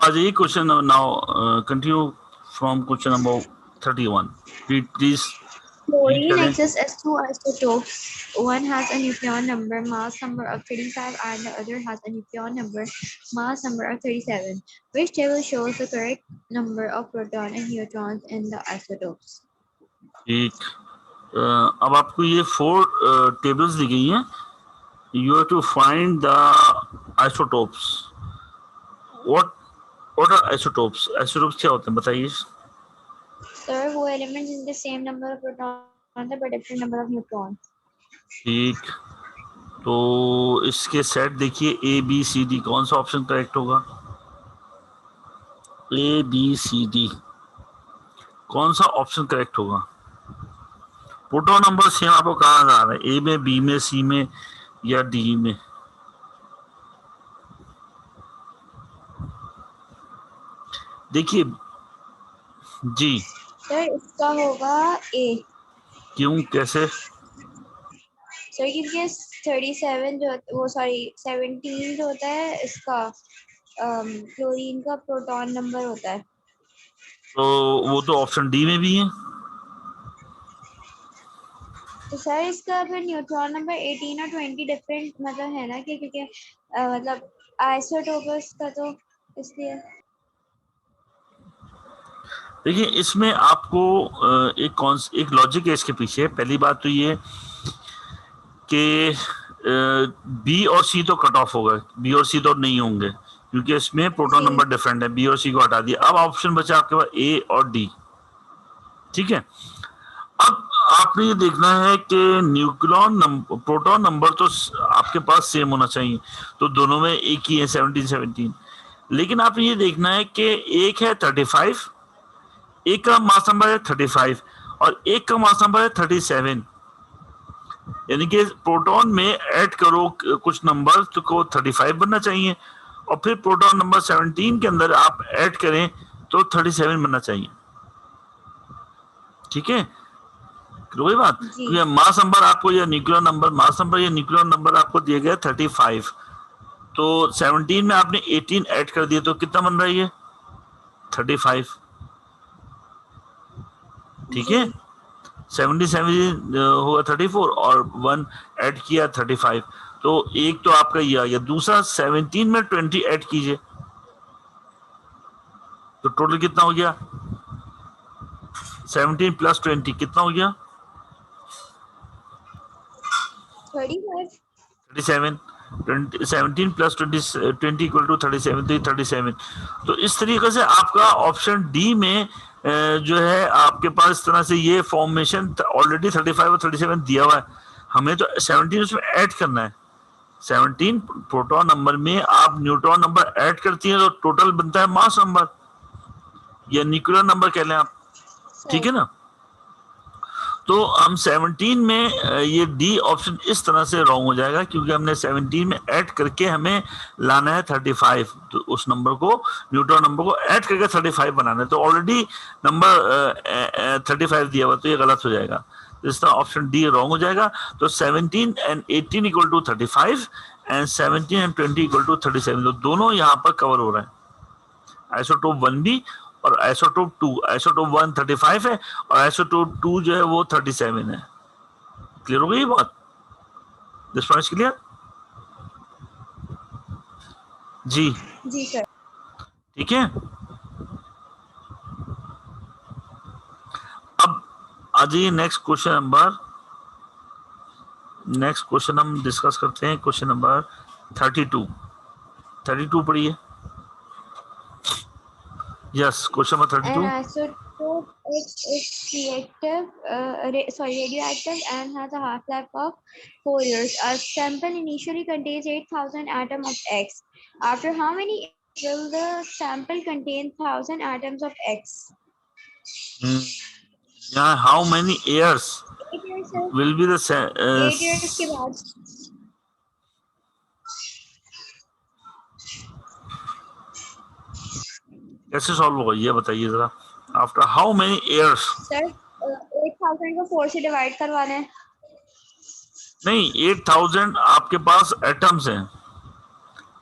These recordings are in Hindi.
आ जाइए question now continue from question number 31. Please read Fluorine करें. exists as two isotopes. One has a nucleon number, mass number of 35, and the other has a nucleon number, mass number of 37. Which table shows the correct number of proton and neutrons in the isotopes? ठीक. अब आपको ये 4 टेबल्स दी गई हैं. You have to find the isotopes. What are isotopes? Isotopes क्या होते हैं बताइए. Sir, who elements in the same number of protons but different number of neutrons? ठीक. तो इसके सेट देखिए ए बी सी डी. कौन सा ऑप्शन करेक्ट होगा? A B C D. कौन सा ऑप्शन करेक्ट होगा? प्रोटॉन नंबर सेम आपको कहाँ आ रहा है? ए में, बी में, सी में या डी में? देखिए जी. सर इसका होगा ए. क्यों, कैसे? सर क्योंकि 37 जो वो सॉरी 17 जो होता है इसका क्लोरीन का प्रोटॉन नंबर होता है. तो वो तो ऑप्शन डी में भी है. तो सर इसका फिर न्यूट्रॉन नंबर 18 और 20 डिफरेंट मतलब है ना कि क्योंकि मतलब आइसोटोपस का तो इसलिए. देखिए इसमें आपको एक लॉजिक है इसके पीछे. पहली बात तो ये कि बी और सी तो कट ऑफ होगा. बी और सी तो नहीं होंगे क्योंकि इसमें प्रोटॉन नंबर डिफरेंट है. बी और सी को हटा दिया. अब ऑप्शन बचा आपके पास ए और डी. ठीक है. अब आपने ये देखना है कि न्यूक्लियन नंबर, प्रोटॉन नंबर तो आपके पास सेम होना चाहिए. तो दोनों में एक ही है 17. लेकिन आपने ये देखना है कि एक है 35, एक का मास नंबर है 35 और एक का मास नंबर है 37. यानी कि प्रोटॉन में ऐड करो कुछ नंबर तो को 35 बनना चाहिए और फिर प्रोटॉन नंबर 17 के अंदर आप ऐड करें तो 37 बनना चाहिए. ठीक है. कोई बात. मास नंबर आपको या न्यूक्लियर नंबर, मास नंबर या न्यूक्लियर नंबर आपको दिया गया 35. तो 17 में आपने 18 ऐड कर दिया तो कितना बन रहा है ये? 35. ठीक है. 77 होगा 34 और 1 ऐड किया 35. तो एक तो आपका ये आ गया. दूसरा 17 में 20 ऐड कीजिए तो टोटल कितना हो गया? 17 प्लस 20 कितना हो गया? 37. 17 प्लस 20 इक्वल टू 37. 37. तो इस तरीके से आपका ऑप्शन डी में जो है आपके पास इस तरह से ये फॉर्मेशन ऑलरेडी 35 और 37 दिया हुआ है. हमें तो 17 उसमें ऐड करना है. 17 प्रोटॉन नंबर में आप न्यूट्रॉन नंबर ऐड करती हैं तो टोटल बनता है मास नंबर या न्यूक्लियर नंबर कह लें आप. ठीक है ना. तो हम 17 में ये डी ऑप्शन इस तरह से रॉन्ग हो जाएगा क्योंकि हमने 17 में ऐड करके हमें लाना है 35. तो उस नंबर को, न्यूट्रॉन नंबर को ऐड करके 35 बनाना है. तो ऑलरेडी नंबर 35 दिया हुआ तो ये गलत हो जाएगा. इस तरह ऑप्शन डी रॉन्ग हो जाएगा. तो 17 and 18 equal to 35 and 17 and 20 equal to 37. तो दोनों यहाँ पर कवर हो रहे हैं. आइसोटोप 1 भी और आइसोटोप 2. आइसोटोप 1 35 है और आइसोटोप 2 जो है वो 37 है. क्लियर हो गई बात? This point is clear? जी सर. ठीक है. अब आ जाइए नेक्स्ट क्वेश्चन हम डिस्कस करते हैं. क्वेश्चन नंबर 32 पढ़िए. Yes, question number 32. An isotope is radioactive and has a half-life of 4 years. A sample initially contains 8,000 atoms of X. After how many years will the sample contain 1,000 atoms of X? Yeah, how many years 8 years, sir. will be the 8 years के बाद. कैसे सॉल्व होगा ये बताइए जरा. After how many years? Sir 8,000 को 4 से डिवाइड करवाना है. नहीं, 8,000 आपके पास एटम्स हैं.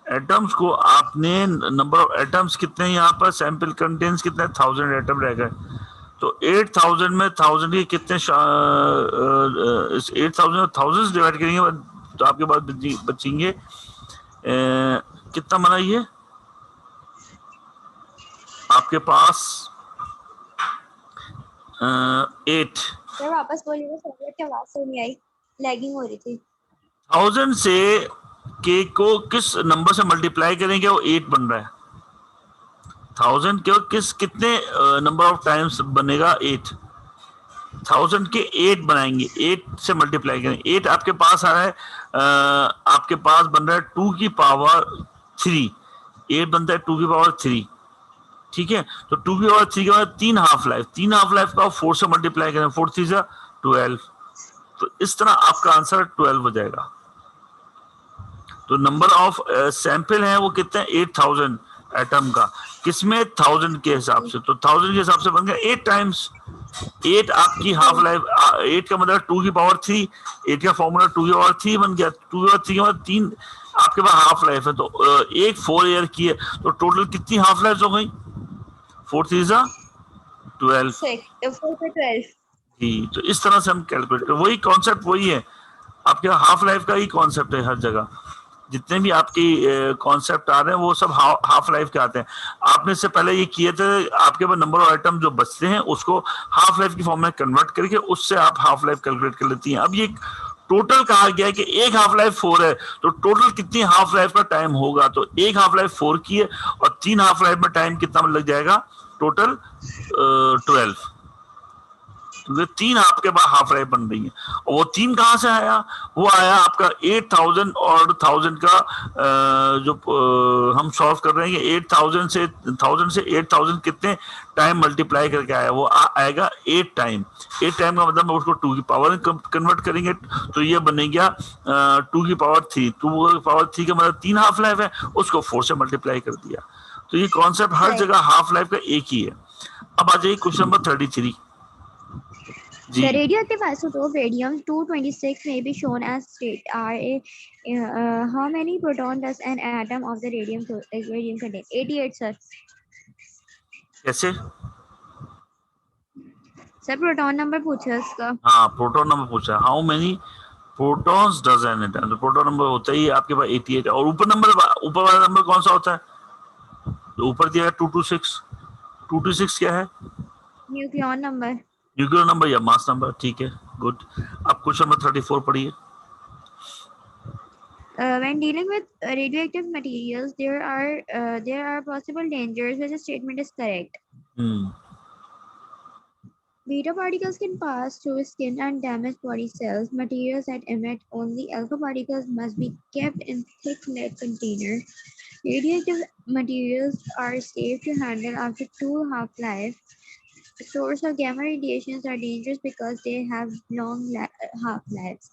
एटम्स को आपने नंबर ऑफ एटम्स कितने हैं यहाँ पर, सैंपल कंटेन्स कितने, 1000 एटम रह गए। तो 8000 में 1000 के कितने 8000 में 1000 डिवाइड करेंगे तो आपके पास बचेंगे कितना बना ये आपके पास 8। सर वापस बोलिए, सर की आवाज से नहीं आई, लैगिंग हो रही थी। 1000 से के को किस नंबर से मल्टीप्लाई करेंगे वो 8 बन रहा है। 1000 के कितने नंबर ऑफ टाइम्स बनेगा 8। 1000 के 8 बनाएंगे, 8 से मल्टीप्लाई करेंगे। 8 आपके पास आ रहा है आपके पास बन रहा है 2 की पावर 3। 8 बनता है 2 की पावर 3, ठीक है। तो 2 की पावर 3 के बाद 3 हाफ लाइफ, 3 हाफ लाइफ का 4 से मल्टीप्लाई करें, 4 3 जा 12। तो इस तरह आपका आंसर 12 हो जाएगा। तो नंबर ऑफ सैंपल है वो कितने 8000 एटम का, किसमें 1000 के हिसाब से। तो 1000 के हिसाब से बन गया 8 टाइम्स 8 आपकी हाफ लाइफ। 8 का मतलब 2 की पावर 3, 8 का फॉर्मूला 2 की पावर 3 बन गया। 2 की पावर 3 के बाद 3 आपके पास हाफ लाइफ है, तो एक 4 ईयर की है, तो टोटल कितनी हाफ लाइफ हो गई 4 3 जा 12 जी। तो इस तरह से हम कैलकुलेट, वही कॉन्सेप्ट वही है आपके हाफ लाइफ का ही कॉन्सेप्ट है हर जगह। जितने भी आपकी कॉन्सेप्ट आ रहे हैं वो सब हाफ लाइफ के आते हैं। आपने इससे पहले ये किए थे, आपके पास नंबर ऑफ आइटम जो बचते हैं उसको हाफ लाइफ की फॉर्म में कन्वर्ट करके उससे आप हाफ लाइफ कैलकुलेट कर लेती हैं। अब ये टोटल कहा गया है कि एक हाफ लाइफ 4 है, तो टोटल कितनी हाफ लाइफ का टाइम होगा। तो एक हाफ लाइफ 4 की है और 3 हाफ लाइफ में टाइम कितना लग जाएगा टोटल 12। तो 3 आपके पास हाफ लाइफ बन रही है। और वो 3 कहां से आया, वो आया आपका 8000 और 1000 का जो हम सॉल्व कर रहे हैं 8000 से 1000 से 8000 कितने टाइम मल्टीप्लाई करके आया, वो आएगा 8 टाइम। 8 टाइम का मतलब उसको 2 की पावर कन्वर्ट करेंगे तो ये बने गया 2 की पावर 3। 2 की पावर 3 का मतलब 3 हाफ लाइफ है, उसको 4 से मल्टीप्लाई कर दिया। तो ये कॉन्सेप्ट हर जगह हाफ लाइफ का एक ही है। अब आ जाइए क्वेश्चन नंबर 33 जी। The radioactive isotope radium-226 may be shown as state how many proton does an atom of the radium contain? 88 sir. कैसे सर प्रोटॉन नंबर पूछा है इसका। हाँ प्रोटॉन नंबर पूछा, how many protons does an atom. तो प्रोटॉन नंबर होता ही आपके पास 88 और ऊपर वाला नंबर कौन सा होता है, तो ऊपर दिया 226। 226 क्या है, न्यूक्लियन नंबर, न्यूक्लियर नंबर या मास नंबर, ठीक है गुड। अब क्वेश्चन नंबर 34 पढ़िए। When dealing with radioactive materials, there are possible dangers when the statement is correct. Beta particles can pass through skin and damage body cells. Materials that emit only alpha particles must be kept in thick lead container. Radioactive materials are safe to handle after 2 half-life. Sources of gamma radiations are dangerous because they have long half-lives.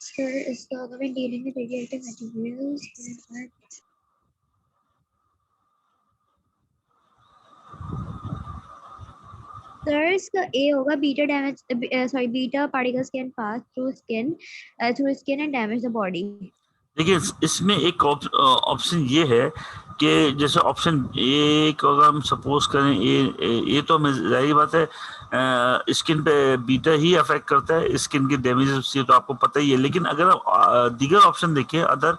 Sir, is the government dealing with radioactive materials? Sir, इसका A होगा beta particles can pass through skin and damage the body. देखिए इसमें एक ऑप्शन ये है कि जैसे ऑप्शन ए को अगर हम सपोज करें ये तो हमें जाहिर बात है स्किन पे बीटा ही अफेक्ट करता है, स्किन की डैमेज से तो आपको पता ही है। लेकिन अगर दीगर ऑप्शन देखें अदर,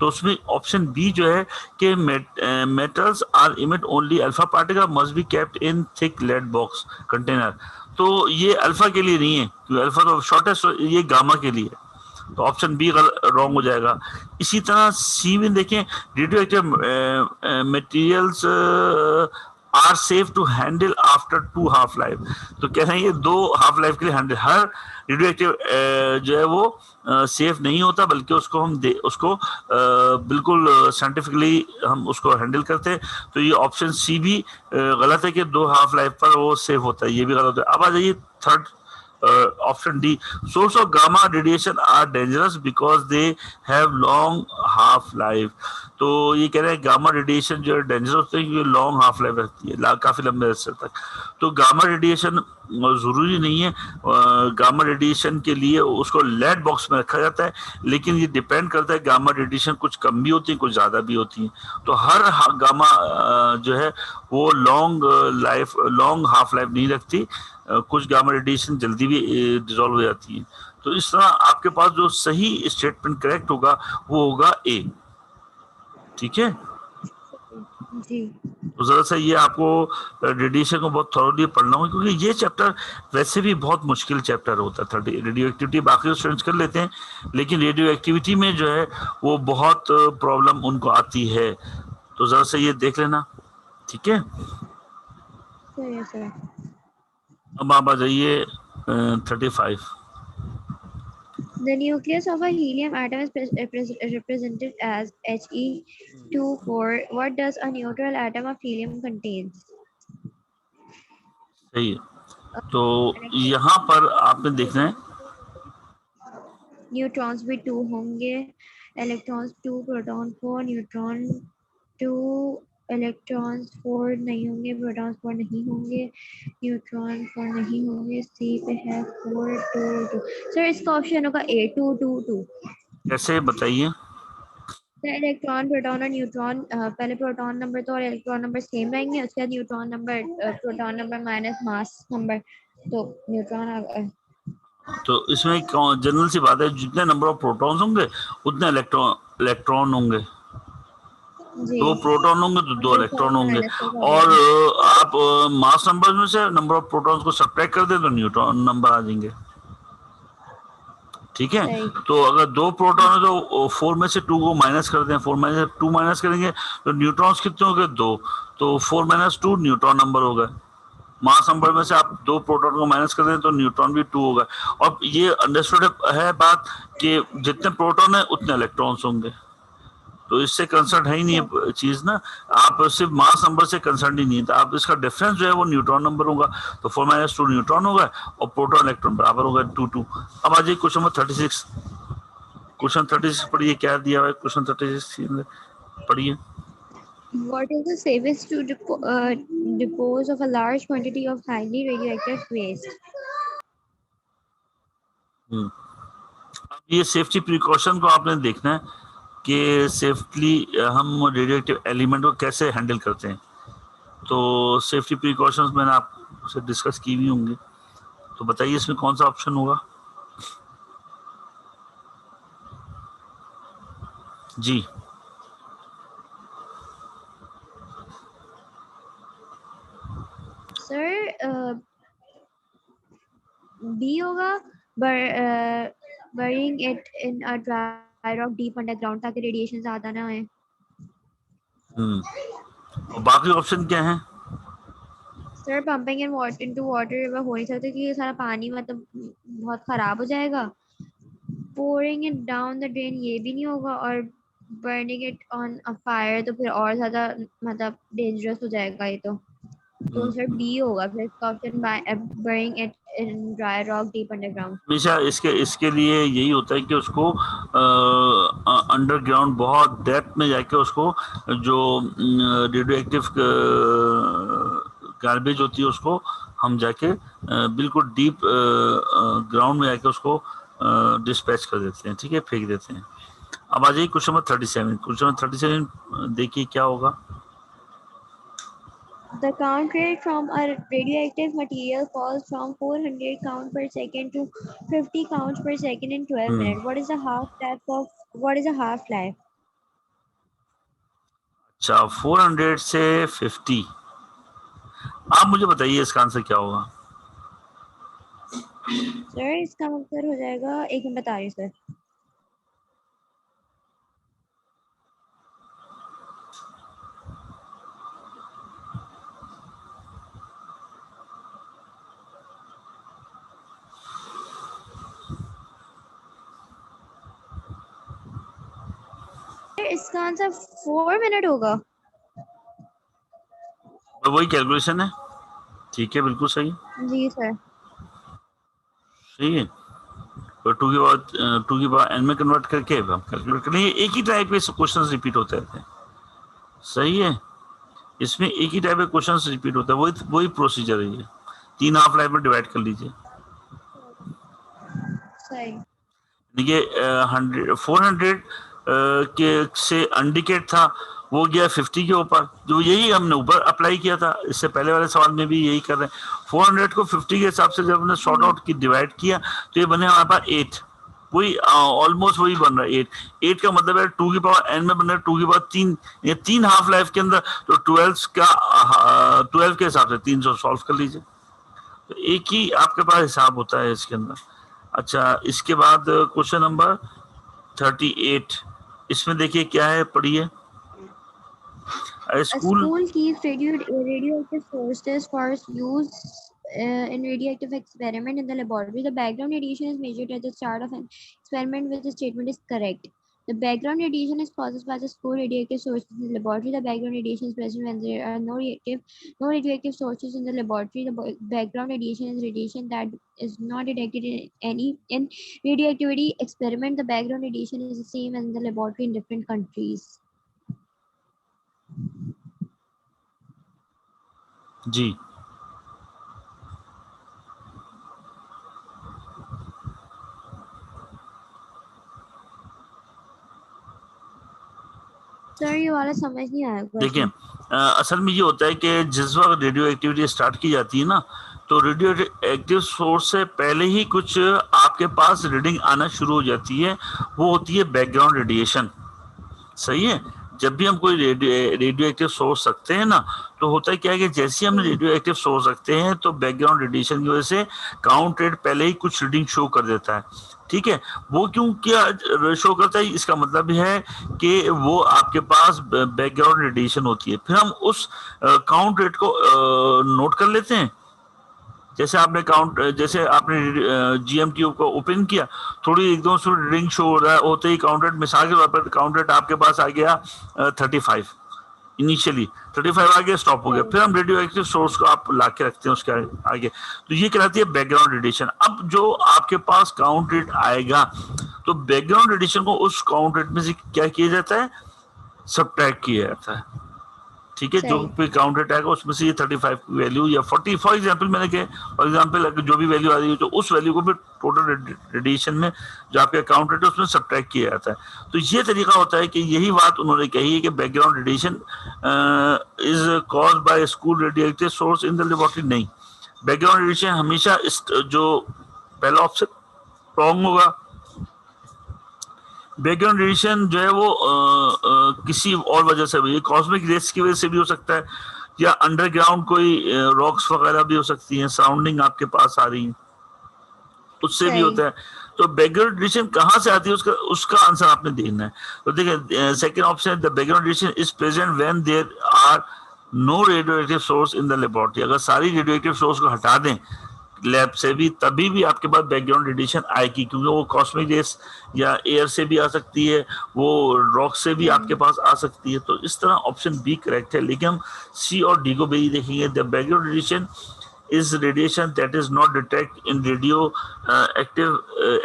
तो उसमें ऑप्शन बी जो है कि metals are emit only alpha particle must be kept in thick lead box container. तो ये अल्फा के लिए नहीं है क्योंकि अल्फा तो शॉर्टेस्ट, ये गामा के लिए है। तो ऑप्शन बी रॉन्ग हो जाएगा। इसी तरह सी में देखें radioactive materials are safe to handle after 2 half life. तो कह रहे हैं ये 2 हाफ लाइफ के लिए हैंडल, हर रेडियोएक्टिव जो है वो सेफ नहीं होता, बल्कि उसको हम उसको बिल्कुल साइंटिफिकली हम उसको हैंडल करते हैं। तो ये ऑप्शन सी भी गलत है कि 2 हाफ लाइफ पर वो सेफ होता है, ये भी गलत है। अब आ जाइए third option D, source of gamma radiation are dangerous because they have long half life. तो ये कह रहे हैं गामा रेडिएशन जो है डेंजरस होता है क्योंकि लॉन्ग हाफ लाइफ रहती है, काफी लंबे अरसे तक। तो गामा रेडिएशन जरूरी नहीं है, गामा रेडिएशन के लिए उसको लेड बॉक्स में रखा जाता है, लेकिन ये डिपेंड करता है, गामा रेडिएशन कुछ कम भी होती है, कुछ ज्यादा भी होती है। तो हर गामा जो है वो लॉन्ग हाफ लाइफ नहीं रखती, कुछ गामा रेडिएशन जल्दी भी डिजोल्व हो जाती है। तो इस तरह आपके पास जो सही स्टेटमेंट करेक्ट होगा वो होगा ए। ठीक है, जी। तो जरा सा ये आपको रेडिएशन को बहुत थॉरोली पढ़ना होगा, क्योंकि ये चैप्टर वैसे भी बहुत मुश्किल चैप्टर होता है। रेडियो एक्टिविटी बाकी स्टूडेंट्स कर लेते हैं, लेकिन रेडियो एक्टिविटी में जो है वो बहुत प्रॉब्लम उनको आती है। तो जरा सा ये देख लेना, ठीक है। सही है सर। अब आप आ जाइए 35। The nucleus of a helium atom is represented as He24. What does a neutral atom of helium contains? सही है, तो यहाँ पर आपने देखना है न्यूट्रॉन्स भी 2 होंगे, इलेक्ट्रॉन्स 2, प्रोटॉन 4, न्यूट्रॉन 2, इलेक्ट्रॉन्स 4 नहीं होंगे, प्रोटॉन्स 4 नहीं होंगे, न्यूट्रॉन 4 नहीं होंगे। सी पे है 4 2 2। सर इसका ऑप्शन होगा ए 2 2 2। कैसे, बताइए। इलेक्ट्रॉन, प्रोटॉन और न्यूट्रॉन, पहले प्रोटॉन नंबर तो और इलेक्ट्रॉन नंबर सेम रहेंगे, उसके बाद neutron number, proton number minus mass number, तो न्यूट्रॉन। तो इसमें जनरल सी बात है, जितने नंबर ऑफ प्रोटॉन्स होंगे उतने इलेक्ट्रॉन होंगे। जी। 2 प्रोटॉन होंगे तो 2 फिर इलेक्ट्रॉन होंगे। माइनस का और होगा। आप मास नंबर में से नंबर ऑफ प्रोटॉन्स को सब्ट्रैक्ट कर दें तो न्यूट्रॉन नंबर आ जाएंगे। ठीक है, सही। तो अगर 2 प्रोटॉन है तो 4 में से 2 को माइनस कर दें, 4 में से 2 माइनस करेंगे तो न्यूट्रॉन्स कितने हो गए, 2। तो 4 माइनस 2 न्यूट्रॉन नंबर हो गए। मास नंबर में से आप 2 प्रोटॉन को माइनस कर दें तो न्यूट्रॉन भी 2 होगा। और ये अंडरस्टूड है बात कि जितने प्रोटॉन है उतने इलेक्ट्रॉन्स होंगे। तो इससे कंसर्न है ही नहीं है चीज ना, आप सिर्फ मास नंबर से कंसर्न ही नहीं है, तो आप इसका डिफरेंस जो है वो न्यूट्रॉन नंबर होगा। तो 4 माइनस 2 न्यूट्रॉन होगा और प्रोटॉन इलेक्ट्रॉन बराबर होगा 2 2। अब आ जाइए क्वेश्चन नंबर 36। क्वेश्चन 36 पढ़िए, क्या दिया हुआ है क्वेश्चन 36 पढ़िए। What is the safest to dispose of a large quantity of highly radioactive waste? अब ये सेफ्टी प्रिकॉशन को आपने देखना है कि सेफ्टली हम रेडियोएक्टिव एलिमेंट को कैसे हैंडल करते हैं। तो सेफ्टी प्रिकॉशंस मैंने आपसे डिस्कस की हुई होंगी, तो बताइए इसमें कौन सा ऑप्शन होगा। जी, Sir, B होगा, burying it in a dry rock deep underground ताकि रेडिएशन ज्यादा ना आए। और बाकी ऑप्शन क्या है। Sir pumping in water into water river हो नहीं सकता क्योंकि ये सारा पानी मतलब बहुत खराब हो जाएगा। pouring it down the drain ये भी नहीं होगा, और burning it on a fire तो फिर और ज्यादा मतलब डेंजरस हो जाएगा ये तो सर बी होगा फिर इसका option, burying it in dry rock deep underground। हमेशा इसके लिए यही होता है कि उसको अंडरग्राउंड बहुत डेप्थ में जाके उसको जो रेडियो एक्टिव गार्बेज होती है उसको हम जाके बिल्कुल डीप ग्राउंड में जाके उसको डिस्पैच कर देते हैं, ठीक है, फेंक देते हैं। अब आ जाइए क्वेश्चन नंबर 37। क्वेश्चन नंबर 37 देखिए क्या होगा। The count rate from a radioactive material falls from 400 count per second to 50 counts per second in 12 minutes. What is a half life? अच्छा, 400 से 50। आप मुझे बताइए इसका आंसर क्या होगा। सर इसका आंसर हो जाएगा, एक मिनट बता रही हूँ सर। इसका आंसर 4 मिनट होगा। वही कैलकुलेशन है, ठीक है, बिल्कुल सही। जी सर। सही है। तो 2 की पावर n में कन्वर्ट करके हम कैलकुलेट करेंगे। एक ही टाइप के क्वेश्चन रिपीट होते रहते हैं, सही है। इसमें एक ही टाइप के क्वेश्चन रिपीट होता है, वही प्रोसीजर है ये। 3 हाफ लाइफ में डिवाइड कर लीजिए। सही। देखिए 400 के से इंडिकेट था, वो गया 50 के ऊपर, जो यही हमने ऊपर अप्लाई किया था। इससे पहले वाले सवाल में भी यही कर रहे हैं। 400 को 50 के हिसाब से जब हमने शॉर्ट आउट की डिवाइड किया तो ये बने हमारे पास 8। वही ऑलमोस्ट वही बन रहा है 8 का मतलब है 2 की पावर n में बन रहा है 2 की पावर 3, ये 3 हाफ लाइफ के अंदर। तो 12 के हिसाब से 300 सॉल्व कर लीजिए। तो एक ही आपके पास हिसाब होता है इसके अंदर। अच्छा, इसके बाद क्वेश्चन नंबर 38, इसमें देखिए क्या है, पढ़िए। A school school keeps radioactive sources for use in radioactive experiment in the laboratory. The background radiation is measured at the start of an experiment when the statement is correct. The background radiation is caused by the school radioactive sources in the laboratory. The background radiation is present when there are no radioactive sources in the laboratory. The background radiation is radiation that is not detected in radioactivity experiment. The background radiation is the same as in the laboratory in different countries. जी, सर ये वाला समझ नहीं आया। देखिए असल में ये होता है कि जिस वक्त रेडियो एक्टिविटी स्टार्ट की जाती है ना, तो रेडियो एक्टिव सोर्स से पहले ही कुछ आपके पास रीडिंग आना शुरू हो जाती है, वो होती है बैकग्राउंड रेडिएशन, सही है। जब भी हम कोई रेडियो एक्टिव सोर्स रखते हैं ना, तो होता है क्या है कि जैसे हम रेडियो एक्टिव सोर्स रखते हैं तो बैकग्राउंड रेडिएशन की वजह से काउंट रेट पहले ही कुछ रीडिंग शो कर देता है, ठीक है। वो क्यों क्या शो करता है, इसका मतलब है कि वो आपके पास बैकग्राउंड रेडिएशन होती है। फिर हम उस काउंट रेट को नोट कर लेते हैं। जैसे आपने जीएम ट्यूब को ओपन किया, थोड़ी एकदम से रिंग शो हो रहा है, होते ही काउंट रेट, मिसाल के तौर पर काउंट रेट आपके पास आ गया 35, इनिशियली 35 आ गया, स्टॉप हो गया। फिर हम रेडियो एक्टिव सोर्स को आप ला के रखते हैं उसके आगे, तो ये कहलाती है बैकग्राउंड रेडिएशन। अब जो आपके पास काउंट रेट आएगा, तो बैकग्राउंड रेडिएशन को उस काउंट रेट में से क्या किया जाता है, सब्ट्रैक्ट किया जाता है, ठीक है। जो भी काउंट रेट आएगा उसमें से ये 35 की वैल्यू या 40 फॉर एग्जांपल मैंने कहा, फॉर एग्जांपल जो भी वैल्यू आ रही है तो उस वैल्यू को फिर टोटल रेडिएशन में जो आपका काउंट रेट है उसमें सब्ट्रैक्ट किया जाता है। तो ये तरीका होता है कि यही बात उन्होंने कही है कि background radiation is caused by school radioactive source in the laboratory. नहीं, बैकग्राउंड रेडिएशन हमेशा जो पहला ऑप्शन रॉन्ग होगा। बैकग्राउंड रेडिएशन जो है वो किसी और वजह से भी, कॉस्मिक रेस की वजह से भी हो सकता है, या अंडरग्राउंड कोई रॉक्स वगैरह भी हो सकती हैं, सराउंडिंग आपके पास आ रही है, उससे भी होता है। तो बैकग्राउंड रेडिएशन कहाँ से आती है, उसका आंसर आपने देना है। तो देखिए second option, the background radiation is present when there are no radioactive source in the laboratory. अगर सारी रेडियोएक्टिव सोर्स को हटा दें लैब से भी, तभी भी आपके पास बैकग्राउंड रेडिएशन आएगी, क्योंकि वो कॉस्मिक रेस या एयर से भी आ सकती है, वो रॉक से भी आपके पास आ सकती है। तो इस तरह ऑप्शन बी करेक्ट है। लेकिन हम सी और डी को भी देखेंगे। The background radiation is radiation that is not detected in radio active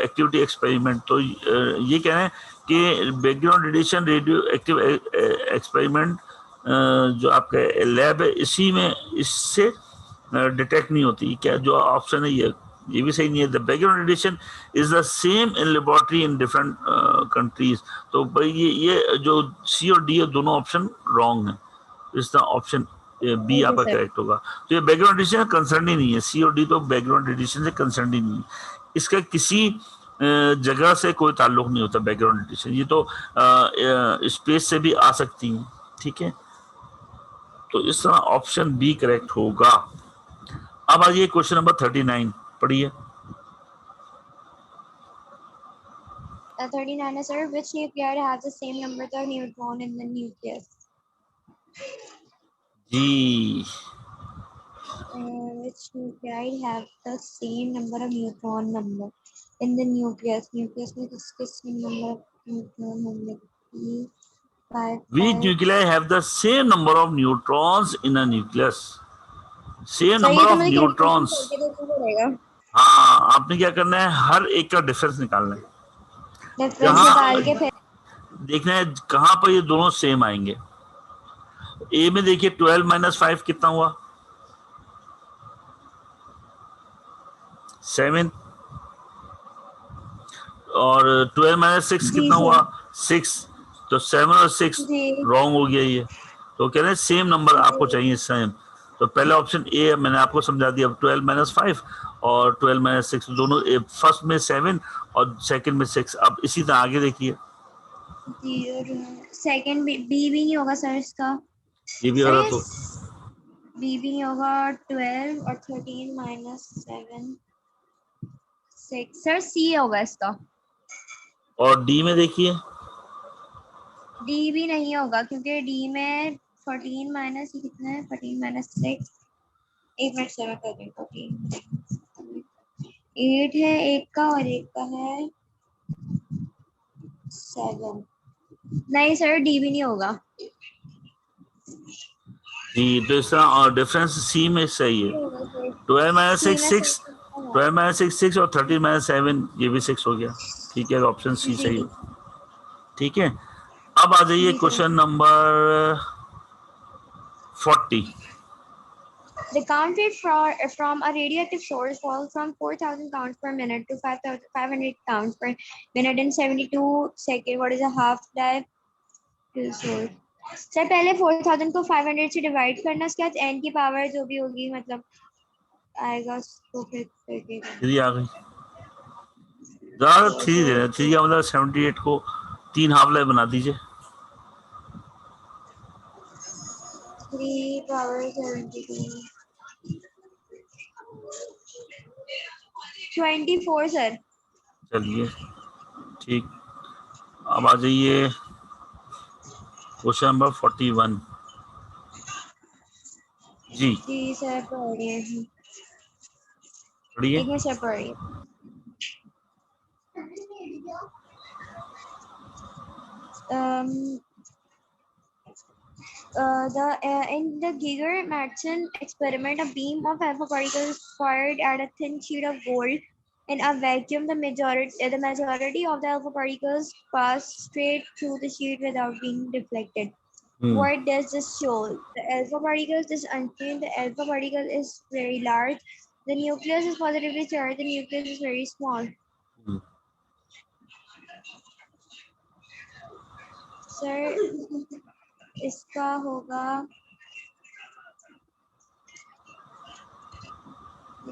activity experiment। तो ये कह रहे हैं कि background radiation radio active experiment जो आपका लैब है इसी में इससे डिटेक्ट नहीं होती। क्या जो ऑप्शन है ये भी सही नहीं है। The background radiation is the same in laboratory in different countries. तो भाई ये जो सी और डी है दोनों ऑप्शन रॉन्ग है, इसका ऑप्शन बी आपका करेक्ट होगा। तो ये बैकग्राउंड रेडिएशन कंसर्न ही नहीं है, सी और डी तो बैकग्राउंड रेडिएशन से कंसर्न ही नहीं है, इसका किसी जगह से कोई ताल्लुक नहीं होता बैकग्राउंड रेडिएशन। ये तो स्पेस से भी आ सकती है, ठीक है। तो इस तरह ऑप्शन बी करेक्ट होगा। अब आइए क्वेश्चन नंबर 39 पढ़िए। 39 sir, which nuclei have the same number of neutron in the nucleus? Ji, Which nuclei have the same number of neutron number in the nucleus? Nucleus में किस number of neutron होंगे? which nuclei have the same number of neutrons in a nucleus? Same number of neutrons. हाँ, आपने क्या करना है, हर एक का डिफरेंस निकालना है, डिफरेंस निकाल के फिर देखना है कहाँ पर ये दोनों सेम आएंगे। ए में देखिए 12 माइनस 5 कितना हुआ, 7, और 12 माइनस 6 जी कितना हुआ, सर 6। तो 7 और 6 जी रॉन्ग हो गया ये, तो कह रहे हैं सेम नंबर आपको जी चाहिए, सेम। तो पहले ऑप्शन ए मैंने आपको समझा दिया, 12 माइनस 5 और 12 माइनस 6 दोनों, फर्स्ट में 7 और सेकंड में 6। अब इसी तरह आगे देखिए, जी। और सेकंड बी भी नहीं होगा सर इसका, ये भी सर गलत ये हो। बी भी नहीं होगा। 12 और 13 माइनस 7 6, सर सी होगा इसका। और डी में देखिए, डी भी नहीं होगा क्योंकि डी में 14 माइनस ये कितना है, 14 माइनस 6, 1 मिनट से मैं कर रही हूँ। 14 8 है एक का और एक का है 7। नहीं सर डी भी नहीं होगा। जी, तो इसका डिफरेंस सी में सही है। 12 माइनस सी 6 में 6, 12 माइनस 6 6 और 13 माइनस 7 ये भी 6 हो गया। ठीक है, ऑप्शन सी जी सही है। ठीक है, अब आ जाइए जी sir. Question number 40। The count rate from a radioactive source falls from 4,000 counts per minute to 5,500 counts per minute in 72 seconds. What is a half-life to the source? Sir पहले 4,000 को 500 से डिवाइड करना, उसके बाद n की पावर जो भी होगी मतलब आएगा उसको फिर करके 3 आ गई, ज्यादा 3 दे रहे हैं, 3 का मतलब 78 को 3 हाफ लाइफ बना दीजिए। 3 पावर 72 24 सर। चलिए ठीक, अब आ जाइए क्वेश्चन नंबर 41। जी जी सर पढ़िए, पढ़िए। एक मिनट सर पढ़िए। In the Geiger-Madsen experiment, a beam of alpha particles is fired at a thin sheet of gold in a vacuum. The majority of the alpha particles pass straight through the sheet without being deflected. What does this show? The alpha particles is unchanged. The alpha particle is very large. The nucleus is positively charged. The nucleus is very small. Sir, इसका होगा the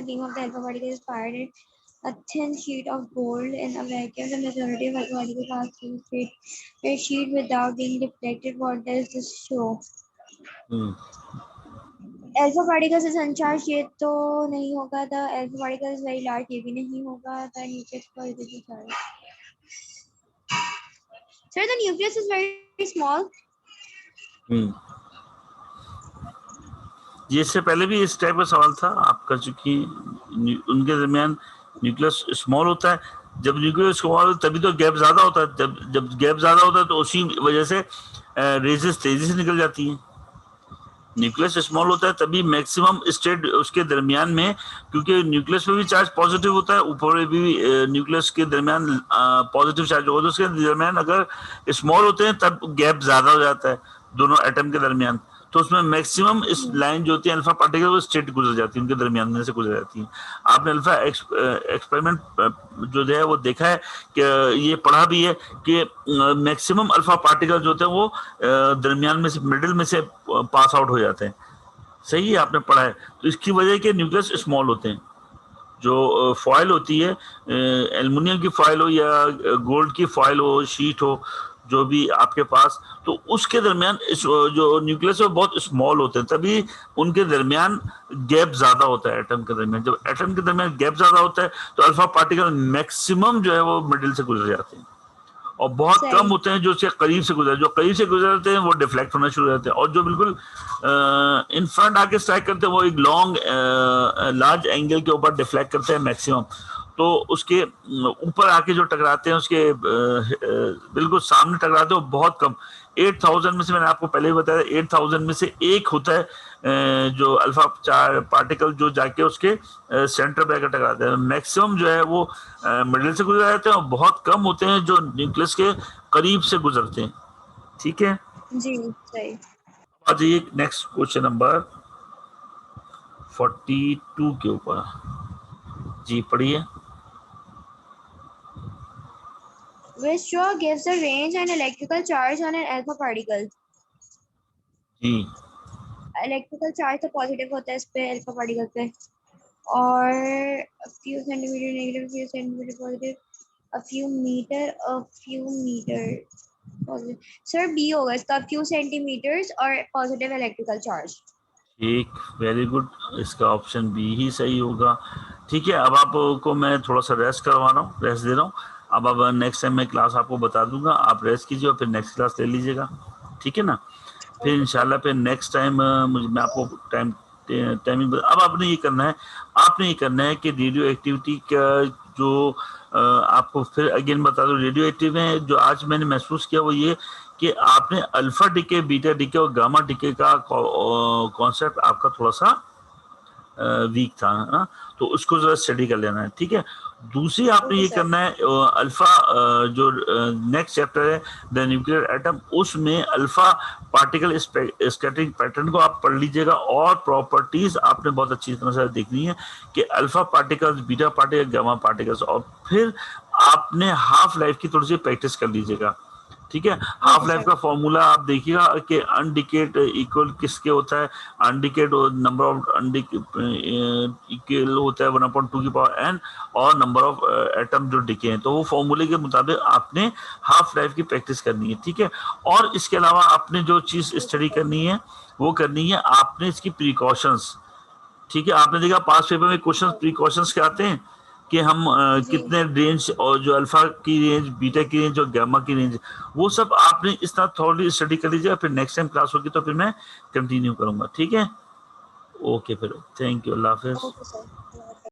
beam of the alpha particle is fired at a thin sheet of gold in a vacuum. The majority of alpha particles pass through the sheet without being deflected. What does this show? Alpha particles is uncharged, ये तो नहीं होगा. The alpha particle is very large, ये भी नहीं होगा. The nucleus is positively charged. Sir, the nucleus is very small. ये इससे पहले भी इस टाइप का सवाल था आपका, चूंकि उनके दरमियान न्यूक्लियस स्मॉल होता है। जब न्यूक्लियस स्मॉल होता है तभी तो गैप ज्यादा होता है, जब गैप ज्यादा होता है तो उसी वजह से रेजेस तेजी से निकल जाती हैं। न्यूक्लियस स्मॉल होता है तभी मैक्सिमम स्टेट उसके दरमियान में, क्योंकि न्यूक्लियस में भी चार्ज पॉजिटिव होता है, ऊपर भी न्यूक्लियस के दरमियान पॉजिटिव चार्ज होता है, तो उसके दरमियान अगर स्मॉल होते हैं तब गैप ज्यादा हो जाता है दोनों एटम के दरमियान, तो उसमें मैक्सिमम इस लाइन जो होती है अल्फा पार्टिकल वो स्ट्रेट गुजर जाती है, उनके दरमियान में से गुजर जाती है। आपने अल्फा एक्सपेरिमेंट जो है वो देखा है कि ये पढ़ा भी है कि मैक्सिमम अल्फा पार्टिकल जो होते हैं वो दरमियान में से, मिडिल में से पास आउट हो जाते हैं। सही है, आपने पढ़ा है। तो इसकी वजह के न्यूक्लियस स्मॉल होते हैं। जो फॉइल होती है, एल्युमिनियम की फॉइल हो या गोल्ड की फॉइल हो, शीट हो, जो भी आपके पास, तो उसके दरमियान जो न्यूक्लियस है बहुत स्मॉल होते हैं, तभी उनके दरमियान गैप ज्यादा होता है एटम के दरमियान। जब एटम के दरमियान गैप ज्यादा होता है तो अल्फा पार्टिकल मैक्सिमम जो है वो मिडिल से गुजर जाते हैं, और बहुत कम होते हैं जो उसके करीब से गुजर, जो करीब से गुजरते हैं वो डिफ्लेक्ट होना शुरू हो जाते हैं, और जो बिल्कुल इन फ्रंट आके स्ट्राइक करते हैं वो एक लॉन्ग लार्ज एंगल के ऊपर डिफ्लेक्ट करते हैं मैक्सिमम। तो उसके ऊपर आके जो टकराते हैं उसके बिल्कुल सामने टकराते हैं बहुत कम। 8000 में से मैंने आपको पहले ही बताया 8000 में से एक होता है जो अल्फा चार पार्टिकल जो जाके उसके सेंटर पे आकर टकराते हैं। मैक्सिमम जो है वो मिडिल से गुजर जाते हैं और बहुत कम होते हैं जो न्यूक्लियस के करीब से गुजरते हैं। ठीक है, जी सही। आ जाइए नेक्स्ट क्वेश्चन नंबर 42 के ऊपर। जी पढ़िए। Which straw gives the range and electrical charge on an alpha particle? जी इलेक्ट्रिकल चार्ज तो पॉजिटिव होता है इस पे अल्फा पार्टिकल पे, और few centimeter negative, few centimeter positive, a few meter positive. Sir B होगा इसका, few centimeters और पॉजिटिव इलेक्ट्रिकल चार्ज। ठीक, वेरी गुड, इसका ऑप्शन बी ही सही होगा। ठीक है, अब आपको मैं थोड़ा सा रेस्ट करवा रहा हूँ, रेस्ट दे रहा हूँ। अब नेक्स्ट टाइम मैं क्लास आपको बता दूंगा, आप रेस्ट कीजिए और फिर नेक्स्ट क्लास ले लीजिएगा। ठीक है ना, फिर इंशाल्लाह फिर नेक्स्ट टाइम मैं आपको टाइमिंग अब आपने ये करना है, कि रेडियो एक्टिविटी का जो आपको फिर अगेन बता दो, रेडियो एक्टिव है जो आज मैंने महसूस किया वो ये कि आपने अल्फा डिके, बीटा डिके और गामा डिके का कॉन्सेप्ट आपका थोड़ा सा वीक था ना, तो उसको जरा स्टडी कर लेना है। ठीक है, दूसरी आपने ये करना है अल्फा जो नेक्स्ट चैप्टर है द न्यूक्लियर एटम, उसमें अल्फा पार्टिकल स्कैटरिंग पैटर्न को आप पढ़ लीजिएगा और प्रॉपर्टीज आपने बहुत अच्छी तरह से देखनी है कि alpha particles, beta particle, gamma particles, और फिर आपने हाफ लाइफ की थोड़ी सी प्रैक्टिस कर लीजिएगा। ठीक है, हाफ लाइफ का फॉर्मूला आप देखिएगा कि अनडिकेट इक्वल किसके होता है, अनडिकेट नंबर ऑफ इक्वल होता है 1/2 की पावर n और नंबर ऑफ एटम जो डिके हैं, तो वो फॉर्मूले के मुताबिक आपने हाफ लाइफ की प्रैक्टिस करनी है। ठीक है, और इसके अलावा आपने जो चीज स्टडी करनी है वो करनी है आपने इसकी प्रिकॉशंस। ठीक है, आपने देखा पास पेपर में क्वेश्चन प्रिकॉशंस के आते हैं कि हम कितने रेंज और जो अल्फा की रेंज, बीटा की रेंज और गामा की रेंज, वो सब आपने इस तरह थोड़ी स्टडी कर लीजिएगा। फिर नेक्स्ट टाइम क्लास होगी तो फिर मैं कंटिन्यू करूंगा। ठीक है, ओके, फिर thank you, Allah Hafiz. Okay sir.